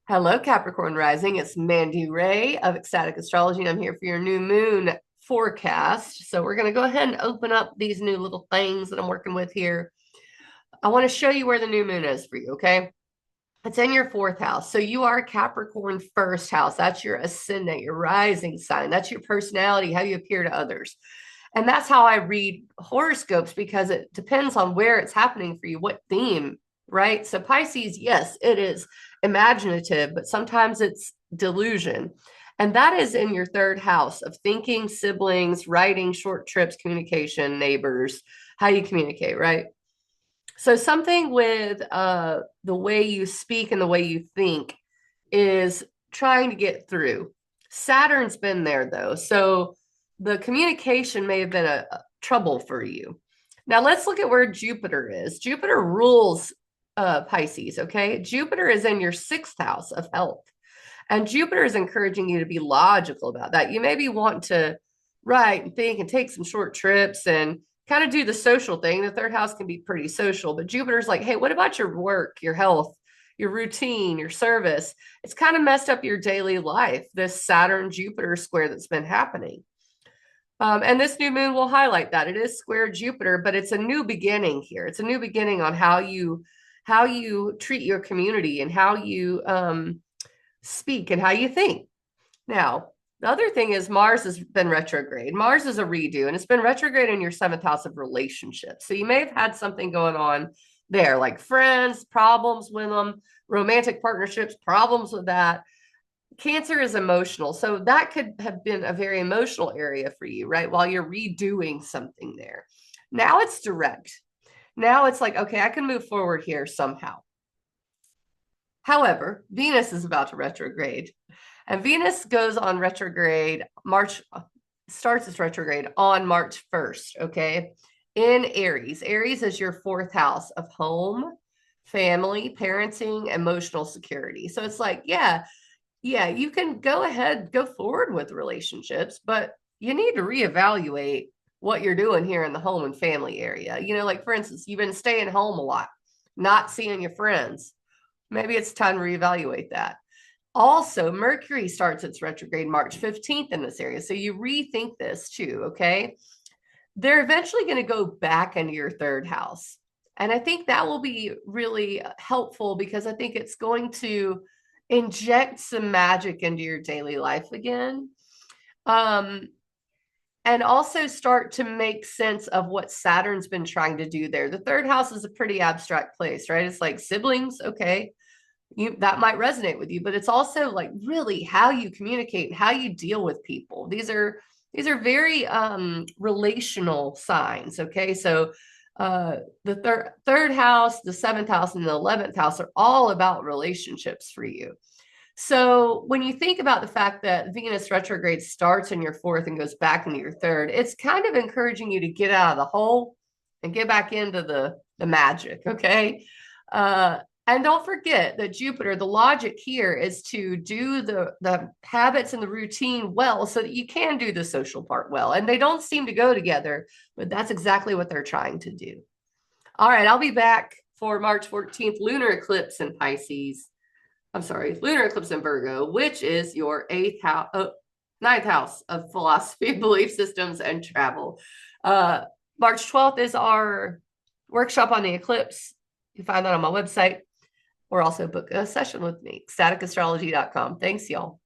Hello, Capricorn Rising. It's Mandy Ray of Ecstatic Astrology, and I'm here for your new moon forecast. So we're going to go ahead and open up these new little things that I'm working with here. I want to show you where the new moon is for you, okay? It's in your fourth house. So you are Capricorn first house. That's your ascendant, your rising sign. That's your personality, how you appear to others. And that's how I read horoscopes because it depends on where it's happening for you, what theme, right? So Pisces, yes, it is imaginative, but sometimes it's delusion. And that is in your third house of thinking, siblings, writing, short trips, communication, neighbors, how you communicate, right? So something with the way you speak and the way you think is trying to get through. Saturn's been there though, so the communication may have been a trouble for you. Now let's look at where Jupiter is. Jupiter rules Pisces, okay? Jupiter is in your sixth house of health, and Jupiter is encouraging you to be logical about that. You maybe want to write and think and take some short trips and kind of do the social thing. The third house can be pretty social, but Jupiter's like, hey, what about your work, your health, your routine, your service? It's kind of messed up your daily life, this Saturn Jupiter square that's been happening. And this new moon will highlight that. It is square Jupiter, but it's a new beginning here. It's a new beginning on how you treat your community and how you speak and how you think. Now, the other thing is Mars has been retrograde. Mars is a redo, and it's been retrograde in your seventh house of relationships. So you may have had something going on there, like friends, problems with them, romantic partnerships, problems with that. Cancer is emotional. So that could have been a very emotional area for you, right? While you're redoing something there. Now it's direct. Now it's like, okay, I can move forward here somehow. However, Venus is about to retrograde. And Venus goes on retrograde March, starts its retrograde on March 1st, okay? In Aries. Aries is your fourth house of home, family, parenting, emotional security. So it's like, yeah, you can go ahead, go forward with relationships, but you need to reevaluate what you're doing here in the home and family area. Like for instance, you've been staying home a lot, not seeing your friends. Maybe it's time to reevaluate that. Also, Mercury starts its retrograde March 15th in this area. So you rethink this too, okay? They're eventually going to go back into your third house. And I think that will be really helpful because I think it's going to inject some magic into your daily life again. Um, and also start to make sense of what Saturn's been trying to do there. The third house is a pretty abstract place, right? It's like siblings, okay, that might resonate with you, but it's also like really how you communicate and how you deal with people. These are very relational signs, okay? So the third house, the seventh house, and the 11th house are all about relationships for you. So when you think about the fact that Venus retrograde starts in your fourth and goes back into your third, it's kind of encouraging you to get out of the hole and get back into the magic, okay? And don't forget that Jupiter, the logic here is to do the habits and the routine well so that you can do the social part well. And they don't seem to go together, but that's exactly what they're trying to do. All right, I'll be back for March 14th, lunar eclipse in Pisces. I'm sorry, lunar eclipse in Virgo, which is your ninth house of philosophy, belief systems, and travel. March 12th is our workshop on the eclipse. You can find that on my website, or also book a session with me, staticastrology.com. Thanks, y'all.